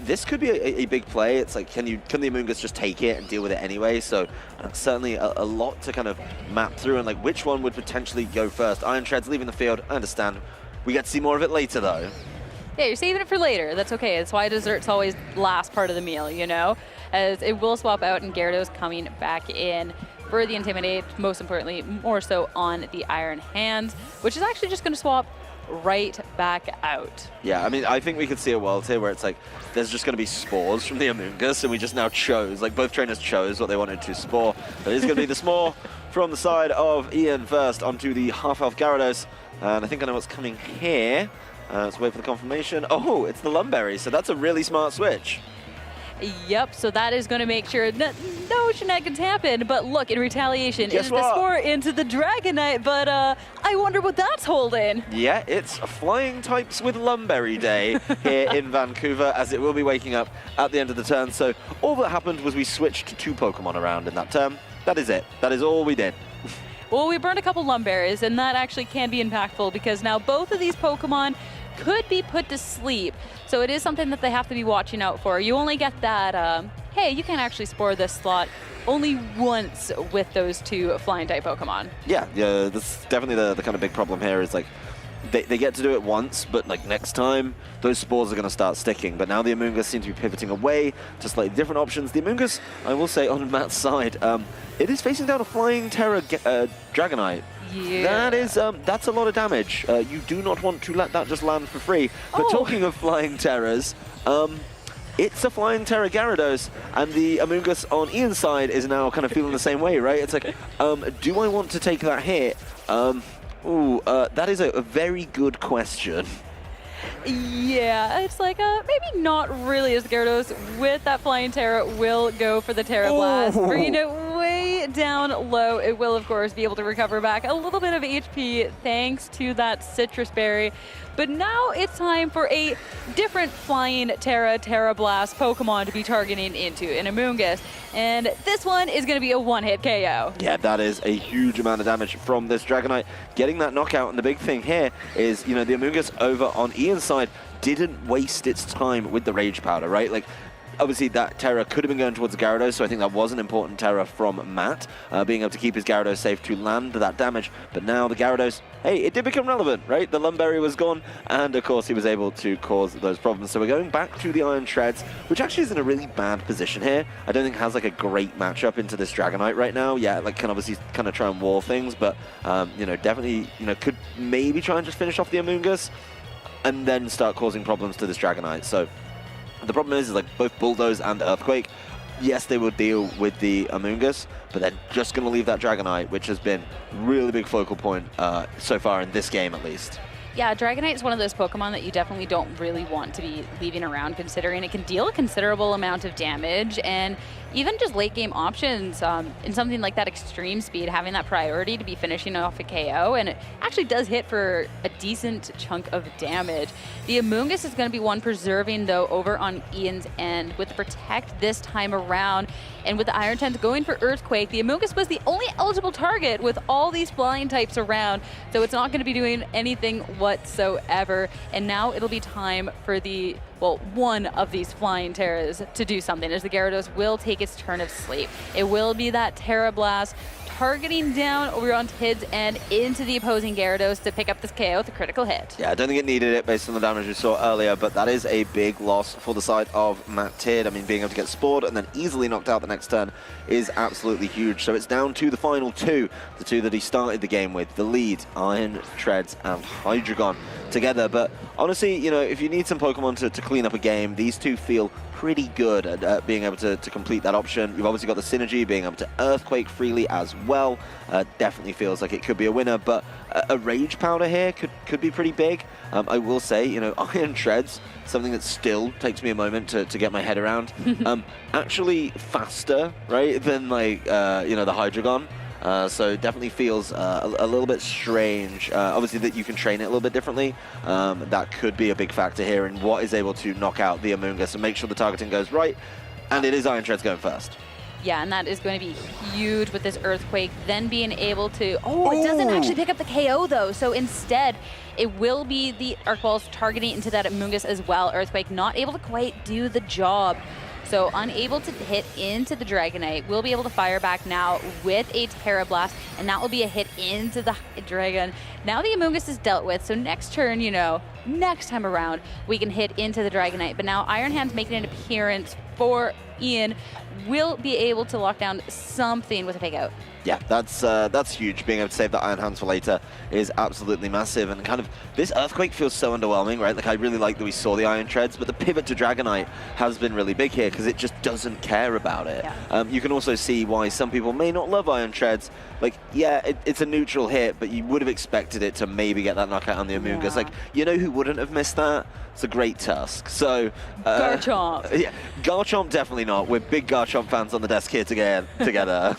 This could be a big play. It's like, can the Amoonguss just take it and deal with it anyway? So certainly a lot to kind of map through, and like which one would potentially go first. Iron Treads leaving the field, I understand. We get to see more of it later though. Yeah, you're saving it for later. That's okay. That's why dessert's always last part of the meal, as it will swap out, and Gyarados coming back in for the Intimidate, most importantly, more so on the Iron Hands, which is actually just going to swap right back out. Yeah, I mean, I think we could see a world here where it's like, there's just going to be spores from the Amoonguss, and we just now chose, like both trainers chose what they wanted to spore. But it is going to be the Spore from the side of Ian first onto the half-health Gyarados, and I think I know what's coming here. Let's wait for the confirmation. Oh, it's the Lumberry, so that's a really smart switch. Yep, so that is going to make sure that no shenanigans happen. But look, in retaliation, it is the Spore into the Dragonite, but I wonder what that's holding. Yeah, it's Flying Types with Lumberry Day here in Vancouver, as it will be waking up at the end of the turn. So all that happened was we switched 2 Pokemon around in that turn. That is it. That is all we did. Well, we burned a couple Lumberries, and that actually can be impactful because now both of these Pokemon could be put to sleep. So it is something that they have to be watching out for. You only get that, hey, you can actually spore this slot only once with those 2 flying type Pokemon. Yeah, that's definitely the kind of big problem here is like, they get to do it once, but like next time, those spores are going to start sticking. But now the Amoonguss seem to be pivoting away to slightly different options. The Amoonguss, I will say, on Matt's side, it is facing down a Flying Terra Dragonite. Yeah. That's a lot of damage. You do not want to let that just land for free. But talking of flying terrors, it's a flying terror Gyarados, and the Amoonguss on Ian's side is now kind of feeling the same way, right? It's like, do I want to take that hit? That is a very good question. Yeah, it's like, maybe not really, as Gyarados with that Flying Terra will go for the Terra Blast, bringing it way down low. It will, of course, be able to recover back a little bit of HP thanks to that Citrus Berry. But now it's time for a different Flying Terra Blast Pokemon to be targeting into an Amoonguss. And this one is going to be a one-hit KO. Yeah, that is a huge amount of damage from this Dragonite. Getting that knockout, and the big thing here is, the Amoonguss over on Ian's side didn't waste its time with the Rage Powder, right? Like, obviously, that Terra could have been going towards Gyarados, so I think that was an important Terra from Matt, being able to keep his Gyarados safe to land that damage. But now the Gyarados, hey, it did become relevant, right? The Lumberry was gone, and of course he was able to cause those problems. So we're going back to the Iron Shreds, which actually is in a really bad position here. I don't think it has like a great matchup into this Dragonite right now. Yeah, like can obviously kind of try and wall things, but definitely, could maybe try and just finish off the Amoonguss and then start causing problems to this Dragonite. So the problem is like both Bulldoze and Earthquake, yes, they will deal with the Amoonguss, but they're just going to leave that Dragonite, which has been really big focal point so far in this game, at least. Yeah, Dragonite is one of those Pokemon that you definitely don't really want to be leaving around, considering it can deal a considerable amount of damage, and even just late game options in something like that extreme speed, having that priority to be finishing off a KO, and it actually does hit for a decent chunk of damage. The Amoonguss is going to be one preserving, though, over on Ian's end with the Protect this time around, and with the Iron Tents going for Earthquake, the Amoonguss was the only eligible target with all these flying types around, so it's not going to be doing anything whatsoever, and now it'll be time for the one of these Flying Terras to do something, as the Gyarados will take its turn of sleep. It will be that Terra Blast targeting down over on Tid's end into the opposing Gyarados to pick up this KO with a critical hit. Yeah, I don't think it needed it based on the damage we saw earlier, but that is a big loss for the side of Matt Tid. I mean, being able to get Spored and then easily knocked out the next turn is absolutely huge. So it's down to the final two, the two that he started the game with, the lead, Iron Treads and Hydreigon together. But honestly, if you need some Pokemon to clean up a game, these two feel pretty good at being able to complete that option. You've obviously got the synergy, being able to Earthquake freely as well. Definitely feels like it could be a winner, but a Rage Powder here could be pretty big. I will say, Iron Treads, something that still takes me a moment to get my head around. Actually faster, right, than like, the Hydreigon. So it definitely feels a little bit strange. Obviously that you can train it a little bit differently. That could be a big factor here in what is able to knock out the Amoonguss and make sure the targeting goes right. And it is Iron Treads going first. Yeah, and that is going to be huge with this Earthquake, then being able to... it doesn't actually pick up the KO, though. So instead, it will be the Arc Balls targeting into that Amoonguss as well. Earthquake not able to quite do the job. So unable to hit into the Dragonite, will be able to fire back now with a Terra Blast, and that will be a hit into the Dragon. Now the Amoonguss is dealt with, so next turn, next time around, we can hit into the Dragonite. But now Iron Hand's making an appearance for Ian, will be able to lock down something with a fake out. Yeah, that's huge. Being able to save that Iron Hands for later is absolutely massive. And kind of, this Earthquake feels so underwhelming, right? Like, I really like that we saw the Iron Treads, but the pivot to Dragonite has been really big here because it just doesn't care about it. Yeah. You can also see why some people may not love Iron Treads. Like, yeah, it's a neutral hit, but you would have expected it to maybe get that knockout on the Amoonguss. Yeah. Like, who wouldn't have missed that? It's a great Tusk. So Garchomp. Yeah, Garchomp definitely not. We're big Garchomp fans on the desk here together.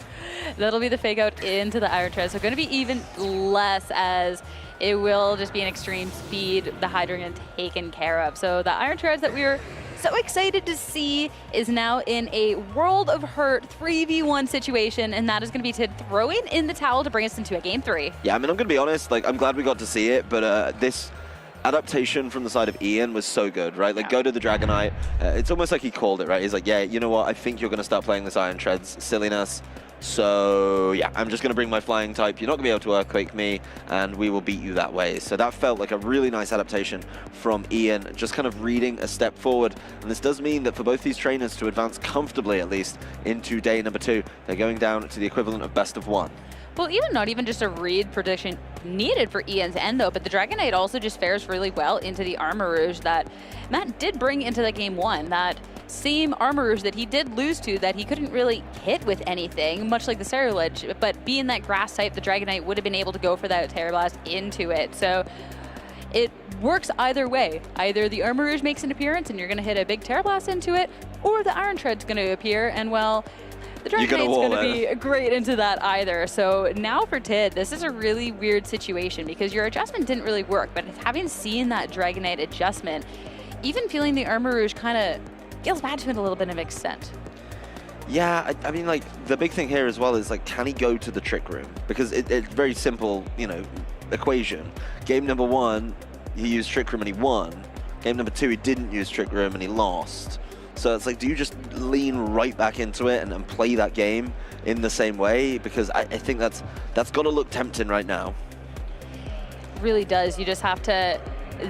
That'll be the fake out into the Iron Tread. So going to be even less, as it will just be an extreme speed, the Hydreigon taken care of. So the Iron Treads that we were so excited to see is now in a World of Hurt 3v1 situation, and that is going to be Tid throwing in the towel to bring us into a Game 3. Yeah, I mean, I'm going to be honest, like, I'm glad we got to see it, but this adaptation from the side of Ian was so good, right? Like, go to the Dragonite. It's almost like he called it, right? He's like, yeah, you know what? I think you're going to start playing this Iron Treads silliness. So, yeah, I'm just going to bring my flying type. You're not going to be able to Earthquake me, and we will beat you that way. So that felt like a really nice adaptation from Ian, just kind of reading a step forward. And this does mean that for both these trainers to advance comfortably, at least, into day number 2, they're going down to the equivalent of best of 1. Well, even not even just a read prediction needed for Ian's end, though, but the Dragon Knight also just fares really well into the Armor Rouge that Matt did bring into the game one. That same Armor Rouge that he did lose to, that he couldn't really hit with anything, much like the Scarlet, but being that grass type, the Dragon Knight would have been able to go for that Terra Blast into it. So it works either way. Either the Armor Rouge makes an appearance and you're going to hit a big Terra Blast into it, or the Iron Tread's going to appear, and well, the Dragon Knight's going to be great into that either. So now for Tid, this is a really weird situation because your adjustment didn't really work, but having seen that Dragon Knight adjustment, even feeling the Armor Rouge kind of feels bad to it a little bit of extent. Yeah, I mean, like, the big thing here as well is, like, can he go to the Trick Room? Because it's very simple, you know, equation. Game number 1, he used Trick Room and he won. Game number 2, he didn't use Trick Room and he lost. So it's like, do you just lean right back into it and play that game in the same way? Because I think that's got to look tempting right now. It really does. You just have to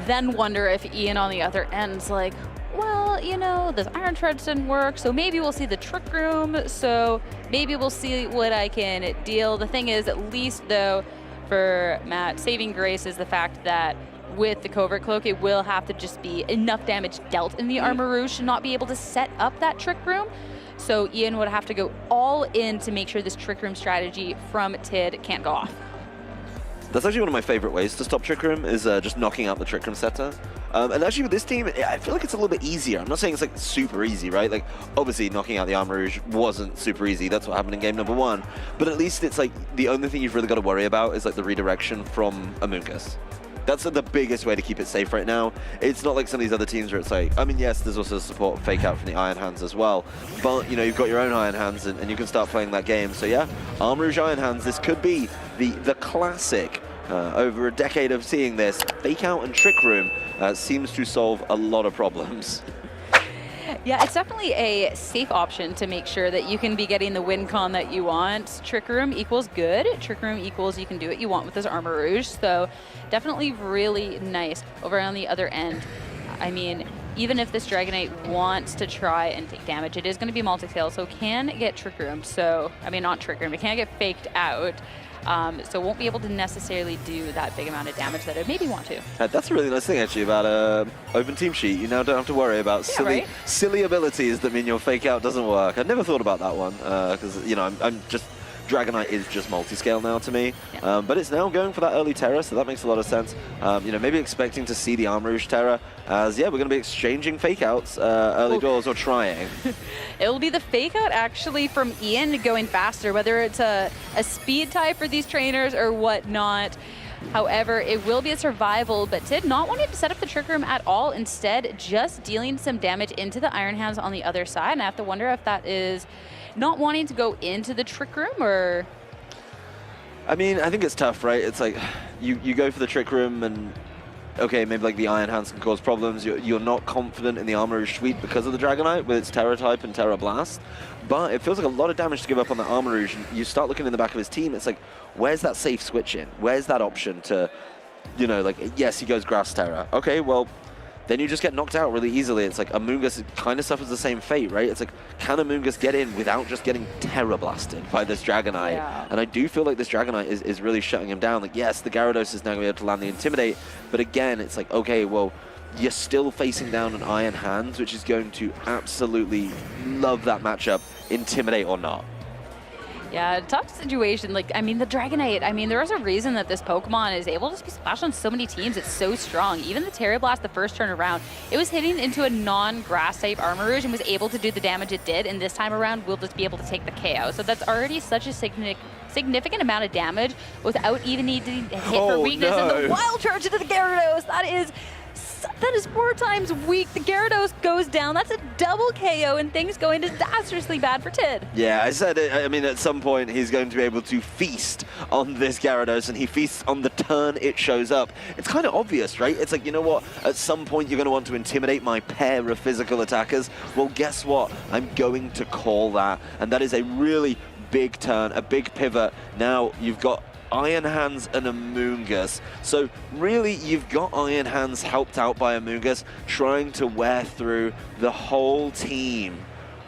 then wonder if Ian on the other end's like, well, you know, this Iron Treads didn't work, so maybe we'll see the Trick Room, so maybe we'll see what I can deal. The thing is, at least though, for Matt, saving grace is the fact that with the Covert Cloak, it will have to just be enough damage dealt in the Armor Rouge to not be able to set up that Trick Room. So Ian would have to go all in to make sure this Trick Room strategy from Tid can't go off. That's actually one of my favorite ways to stop Trick Room, is just knocking out the Trick Room setter. And actually with this team, I feel like it's a little bit easier. I'm not saying it's like super easy, right? Like, obviously knocking out the Armor Rouge wasn't super easy. That's what happened in game number 1. But at least it's like, the only thing you've really got to worry about is like the redirection from Amoonguss. That's the biggest way to keep it safe right now. It's not like some of these other teams where it's like, I mean, yes, there's also support fake out from the Iron Hands as well, but you know, you've got your own Iron Hands and you can start playing that game. So yeah, Armor Rouge Iron Hands, this could be the classic. Over a decade of seeing this, fake out and Trick Room seems to solve a lot of problems. Yeah, it's definitely a safe option to make sure that you can be getting the win con that you want. Trick Room equals good. Trick Room equals you can do what you want with this Armor Rouge. So definitely really nice. Over on the other end, I mean, even if this Dragon Knight wants to try and take damage, it is going to be multi-tail, so can get Trick Room. So, I mean, not Trick Room, it can't get faked out. So won't be able to necessarily do that big amount of damage that it maybe want to. That's a really nice thing actually about open team sheet. You now don't have to worry about silly abilities that mean your fake out doesn't work. I'd never thought about that one because you know I'm just Dragon Knight is just multi-scale now to me, yeah. But it's now going for that early Terra, so that makes a lot of sense. You know, maybe expecting to see the Armor Rouge Terra as, yeah, we're going to be exchanging fake outs early doors or trying. It'll be the fake out actually from Ian going faster, whether it's a speed type for these trainers or whatnot. However, it will be a survival, but Tid not wanting to set up the Trick Room at all, instead just dealing some damage into the Iron Hands on the other side, and I have to wonder if that is not wanting to go into the Trick Room, or... I mean, I think it's tough, right? It's like, you go for the Trick Room and, okay, maybe like the Iron Hands can cause problems. You're not confident in the Armor Rouge suite because of the Dragon Knight with its Terra type and Terra Blast. But it feels like a lot of damage to give up on the Armor Rouge. And you start looking in the back of his team, it's like, where's that safe switch in? Where's that option to, you know, like, yes, he goes Grass Terra. Okay, well, then you just get knocked out really easily. It's like Amoonguss kind of suffers the same fate, right? It's like, can Amoonguss get in without just getting Terra Blasted by this Dragon Knight? Yeah. And I do feel like this Dragon Knight is really shutting him down. Like, yes, the Gyarados is now going to be able to land the Intimidate, but again, it's like, okay, well, you're still facing down an Iron Hands, which is going to absolutely love that matchup, Intimidate or not. Yeah, tough situation. Like, I mean, the Dragon Knight, I mean, there is a reason that this Pokemon is able to be splashed on so many teams. It's so strong. Even the Terra Blast, the first turn around, it was hitting into a non-grass type Armor Rouge and was able to do the damage it did. And this time around, we'll just be able to take the KO. So that's already such a significant amount of damage without even needing to hit for weakness. No. And the Wild Charge into the Gyarados, that is 4 times weak. The Gyarados goes down. That's a double KO, and things going disastrously bad for Tid. Yeah, I said it. I mean, at some point, he's going to be able to feast on this Gyarados, and he feasts on the turn it shows up. It's kind of obvious, right? It's like, you know what? At some point, you're going to want to intimidate my pair of physical attackers. Well, guess what? I'm going to call that, and that is a really big turn, a big pivot. Now, you've got Iron Hands and Amoonguss. So really, you've got Iron Hands helped out by Amoonguss, trying to wear through the whole team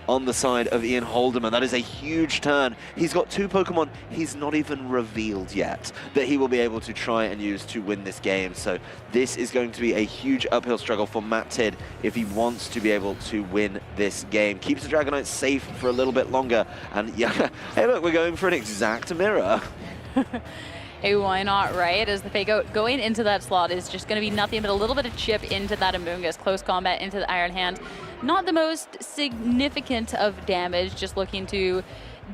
on the side of Ian Holdeman. That is a huge turn. He's got 2 Pokemon he's not even revealed yet that he will be able to try and use to win this game. So this is going to be a huge uphill struggle for Matt Tidd if he wants to be able to win this game. Keeps the Dragonite safe for a little bit longer. And yeah, hey look, we're going for an exact mirror. Hey, why not, right? As the fake out going into that slot is just going to be nothing but a little bit of chip into that Amoonguss. Close combat into the Iron Hand. Not the most significant of damage, just looking to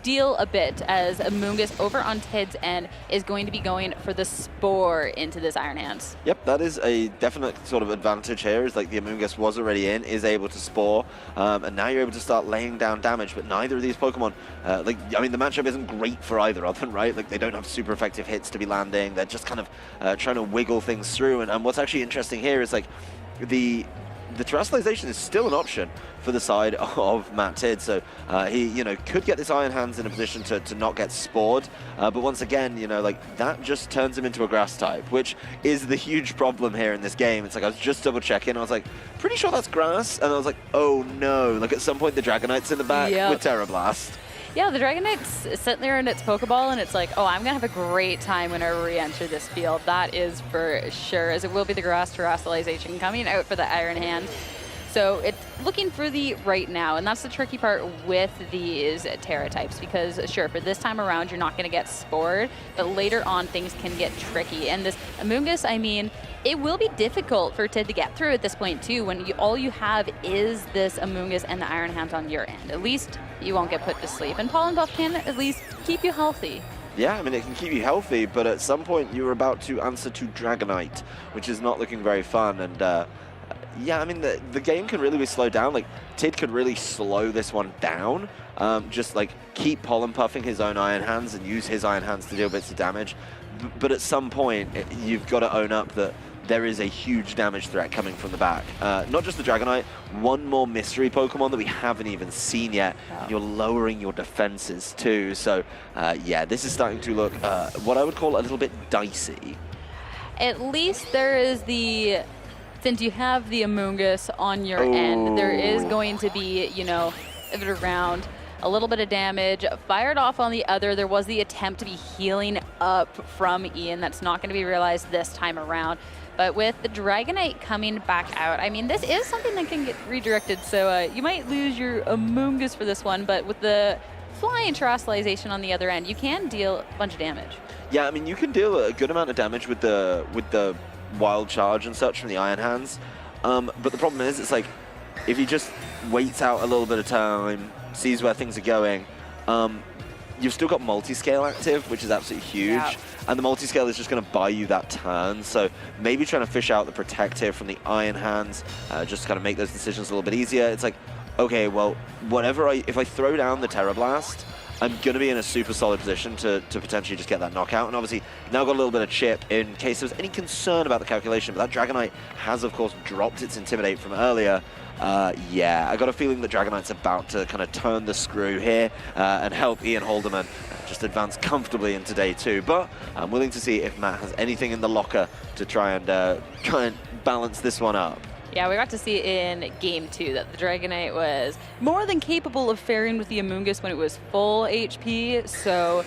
deal a bit as Amoonguss over on Tidd's end is going to be going for the Spore into this Iron Hands. Yep, that is a definite sort of advantage here, is like the Amoonguss was already in, is able to Spore, and now you're able to start laying down damage, but neither of these Pokemon, I mean, the matchup isn't great for either of them, right? Like, they don't have super effective hits to be landing, they're just kind of trying to wiggle things through, and what's actually interesting here is, like, the Terrestrialization is still an option for the side of Matt Tidd, so he, could get this Iron Hands in a position to not get spored, but once again, like, that just turns him into a Grass type, which is the huge problem here in this game. It's like, I was just double checking, I was like, pretty sure that's Grass, and I was like, oh no, like at some point the Dragonite's in the back with Terra Blast. Yeah, the Dragonite's sitting there in its Pokeball, and it's like, oh, I'm going to have a great time whenever we enter this field. That is for sure, as it will be the Grass Terrestrialization coming out for the Iron Hand. So it's looking for the right now, and that's the tricky part with these Terra types, because sure, for this time around, you're not going to get spored, but later on, things can get tricky. And this Amoonguss, I mean, it will be difficult for Tidd to get through at this point, too, when all you have is this Amoonguss and the Iron Hands on your end. At least you won't get put to sleep, and Pollen Buff can at least keep you healthy. Yeah, I mean, it can keep you healthy, but at some point, you're about to answer to Dragonite, which is not looking very fun, and yeah, I mean, the game can really be slowed down. Like, Tidd could really slow this one down. Just, like, keep Pollen Puffing his own Iron Hands and use his Iron Hands to deal bits of damage. But at some point, you've got to own up that there is a huge damage threat coming from the back. Not just the Dragonite, one more mystery Pokemon that we haven't even seen yet. Oh. You're lowering your defenses, too. So, yeah, this is starting to look what I would call a little bit dicey. At least there is the... Since you have the Amoonguss on your end, there is going to be, if it around, a little bit of damage. Fired off on the other, there was the attempt to be healing up from Ian. That's not going to be realized this time around. But with the Dragonite coming back out, I mean, this is something that can get redirected. So you might lose your Amoonguss for this one, but with the Flying Terrestrialization on the other end, you can deal a bunch of damage. Yeah, I mean, you can deal a good amount of damage with the Wild Charge and such from the Iron Hands, but the problem is, it's like, if he just waits out a little bit of time, sees where things are going, you've still got Multi-Scale active, which is absolutely huge, and the Multi-Scale is just going to buy you that turn, so maybe trying to fish out the Protect here from the Iron Hands, just to kind of make those decisions a little bit easier. It's like, okay, well, if I throw down the Terra Blast, I'm going to be in a super solid position to potentially just get that knockout. And obviously, now got a little bit of chip in case there's any concern about the calculation. But that Dragonite has, of course, dropped its Intimidate from earlier. Yeah, I got a feeling that Dragonite's about to kind of turn the screw here and help Ian Holdeman just advance comfortably into day 2. But I'm willing to see if Matt has anything in the locker to try and balance this one up. Yeah, we got to see in Game 2 that the Dragonite was more than capable of faring with the Amoonguss when it was full HP, so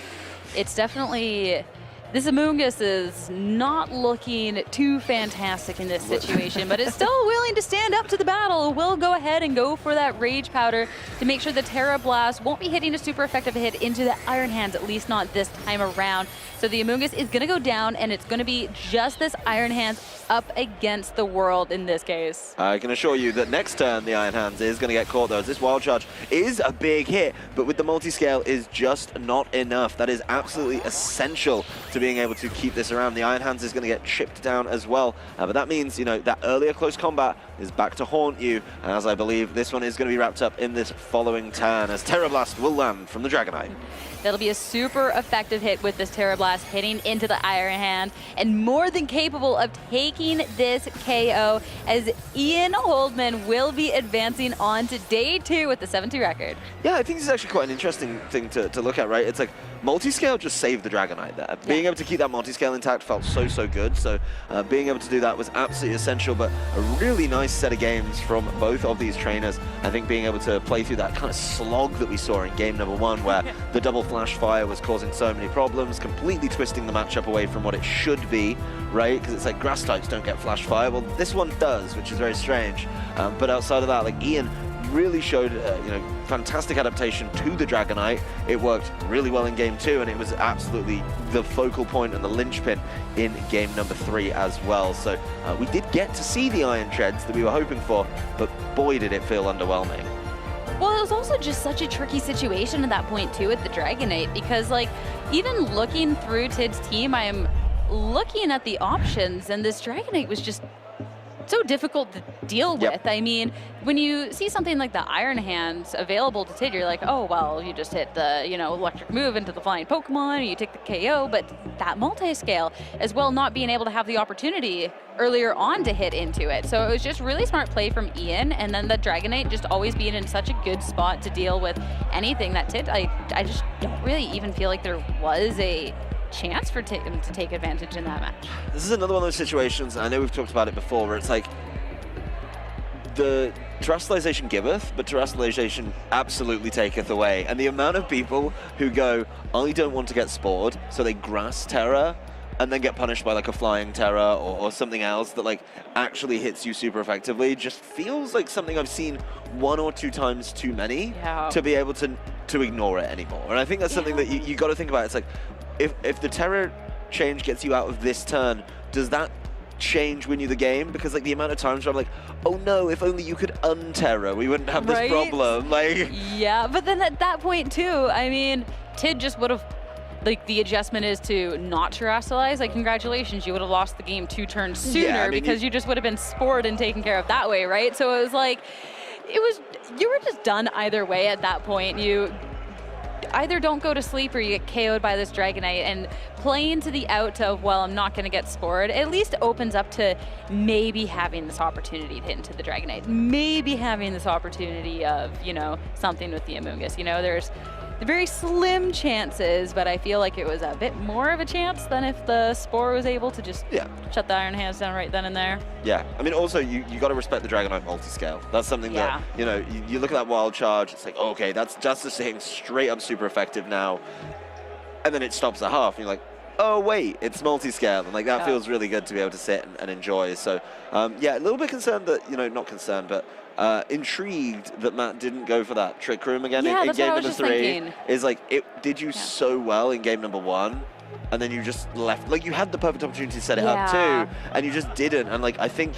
it's definitely... This Amoonguss is not looking too fantastic in this situation, but it's still willing to stand up to the battle. We'll go ahead and go for that Rage Powder to make sure the Terra Blast won't be hitting a super effective hit into the Iron Hands, at least not this time around. So the Amoonguss is going to go down, and it's going to be just this Iron Hands up against the world in this case. I can assure you that next turn the Iron Hands is going to get caught, though. This Wild Charge is a big hit, but with the Multi-Scale is just not enough. That is absolutely essential to being able to keep this around. The Iron Hands is going to get chipped down as well, but that means, that earlier close combat is back to haunt you, as I believe this one is going to be wrapped up in this following turn, as Terra Blast will land from the Dragonite. That'll be a super effective hit with this Terra Blast hitting into the Iron Hand, and more than capable of taking this KO, as Ian Holdeman will be advancing on to day 2 with the 7-2 record. Yeah, I think this is actually quite an interesting thing to look at, right? It's like, Multi-Scale just saved the Dragonite there. Yeah. Being able to keep that Multi-Scale intact felt so good, so being able to do that was absolutely essential, but a really nice nice set of games from both of these trainers. I think being able to play through that kind of slog that we saw in game number 1, where the double flash fire was causing so many problems, completely twisting the matchup away from what it should be, right? Because it's like grass types don't get flash fire. Well, this one does, which is very strange. But outside of that, like Ian really showed, fantastic adaptation to the Dragonite. It worked really well in game 2, and it was absolutely the focal point and the linchpin in game number 3 as well. So we did get to see the Iron Treads that we were hoping for, but boy, did it feel underwhelming. Well, it was also just such a tricky situation at that point too with the Dragonite, because like even looking through Tid's team, I am looking at the options, and this Dragonite was just so difficult to deal with. I mean, when you see something like the Iron Hands available to Tid, you're like, oh, well, you just hit the, electric move into the flying Pokemon, and you take the KO, but that multi-scale, as well not being able to have the opportunity earlier on to hit into it. So it was just really smart play from Ian, and then the Dragonite just always being in such a good spot to deal with anything that Tid. I just don't really even feel like there was a chance for him to take advantage in that match. This is another one of those situations, and I know we've talked about it before, where it's like the terrestrialization giveth, but terrestrialization absolutely taketh away. And the amount of people who go, I don't want to get spored, so they grass Terra and then get punished by like a flying Terra or something else that like actually hits you super effectively, just feels like something I've seen 1 or 2 times too many to be able to ignore it anymore. And I think that's something that you got to think about. It's like, if the Terra change gets you out of this turn, does that change win you the game? Because like the amount of times where I'm like, oh no, if only you could un-Terra, we wouldn't have this problem. Like, yeah, but then at that point too, I mean, Tid just would have, like the adjustment is to not terrestrialize. Like, congratulations, you would have lost the game 2 turns sooner because you just would have been spored and taken care of that way, right? So it was like, you were just done either way at that point. You either don't go to sleep or you get KO'd by this Dragonite, and playing to the out of, well, I'm not going to get spored, at least opens up to maybe having this opportunity to hit into the Dragonite, maybe having this opportunity of, something with the Amoonguss. There's very slim chances, but I feel like it was a bit more of a chance than if the Spore was able to just shut the Iron Hands down right then and there. Yeah, I mean, also, you got to respect the Dragonite multi-scale. That's something that, you look at that Wild Charge, it's like, okay, that's just hitting straight up super effective now. And then it stops at half, and you're like, oh, wait, it's multi-scale. And like that feels really good to be able to sit and enjoy. So, a little bit concerned that, not concerned, but intrigued that Matt didn't go for that Trick Room again in game number 3. Is like, it did you so well in game number 1, and then you just left. Like, you had the perfect opportunity to set it up too, and you just didn't. And like, I think,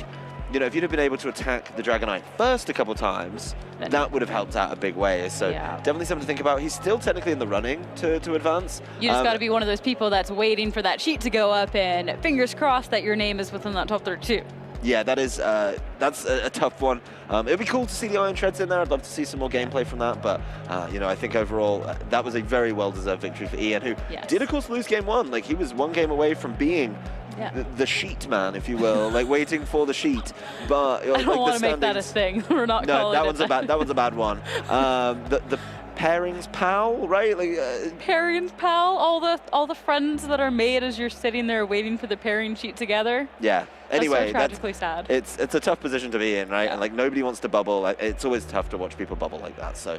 if you'd have been able to attack the Dragonite first a couple times, that would have helped out a big way. So definitely something to think about. He's still technically in the running to advance. You just got to be one of those people that's waiting for that sheet to go up, and fingers crossed that your name is within that top 32. Yeah, that's a tough one. It'd be cool to see the Iron Treads in there. I'd love to see some more gameplay from that. But, I think overall, that was a very well-deserved victory for Ian, who did, of course, lose game 1. Like, he was 1 game away from being the sheet man, if you will, like waiting for the sheet. But I don't want to make that a thing. We're not calling it that. That one's a bad one. The pairings pal, right? Like pairings pal, all the friends that are made as you're sitting there waiting for the pairing sheet together. Yeah. Anyway, that's so tragically sad. It's a tough position to be in, right? And like nobody wants to bubble. It's always tough to watch people bubble like that. So,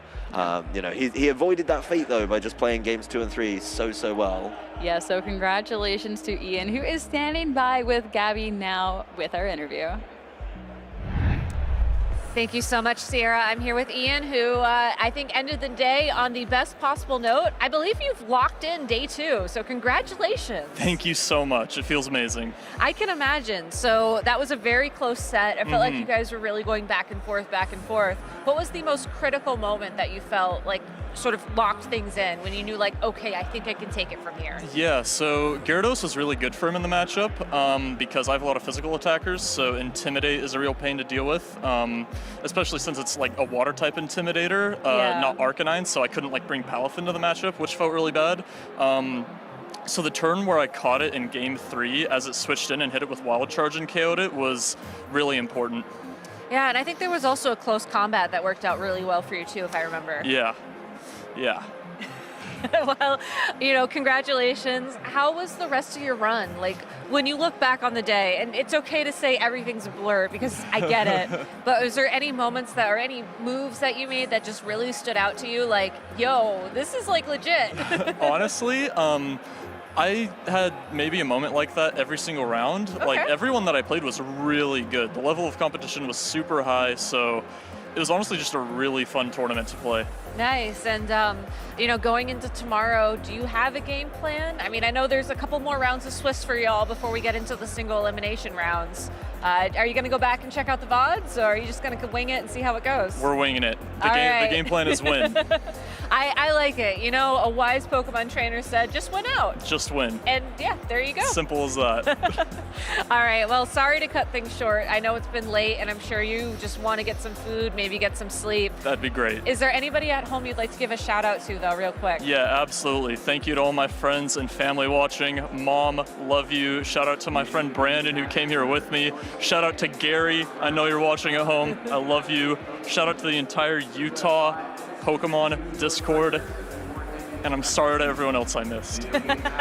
he avoided that fate though by just playing games 2 and 3 so well. Yeah. So congratulations to Ian, who is standing by with Gabby now with our interview. Thank you so much, Sierra. I'm here with Ian, who I think ended the day on the best possible note. I believe you've locked in day 2, so congratulations. Thank you so much. It feels amazing. I can imagine. So that was a very close set. I felt like you guys were really going back and forth, back and forth. What was the most critical moment that you felt like sort of locked things in when you knew like, okay, I think I can take it from here? Yeah, so Gyarados was really good for him in the matchup because I have a lot of physical attackers, so Intimidate is a real pain to deal with, especially since it's like a water type Intimidator, not Arcanine, so I couldn't like bring Palaf into the matchup, which felt really bad. So the turn where I caught it in game 3 as it switched in and hit it with Wild Charge and KO'd it was really important. Yeah, and I think there was also a close combat that worked out really well for you too, if I remember. Yeah. Well, congratulations. How was the rest of your run? Like, when you look back on the day, and it's okay to say everything's a blur because I get it, but was there any moments or any moves that you made that just really stood out to you? Like, yo, this is like legit. Honestly, I had maybe a moment like that every single round. Okay. Like, everyone that I played was really good. The level of competition was super high, so it was honestly just a really fun tournament to play. Nice. And, going into tomorrow, do you have a game plan? I mean, I know there's a couple more rounds of Swiss for y'all before we get into the single elimination rounds. Are you going to go back and check out the VODs, or are you just going to wing it and see how it goes? We're winging it. The Right. game plan is win. I like it. A wise Pokemon trainer said, just win out. Just win. And yeah, there you go. Simple as that. All right, well, sorry to cut things short. I know it's been late, and I'm sure you just want to get some food, maybe get some sleep. That'd be great. Is there anybody at home you'd like to give a shout out to, though, real quick? Yeah, absolutely. Thank you to all my friends and family watching. Mom, love you. Shout out to my friend Brandon, who came here with me. Shout out to Gary. I know you're watching at home. I love you. Shout out to the entire Utah Pokemon Discord. And I'm sorry to everyone else I missed.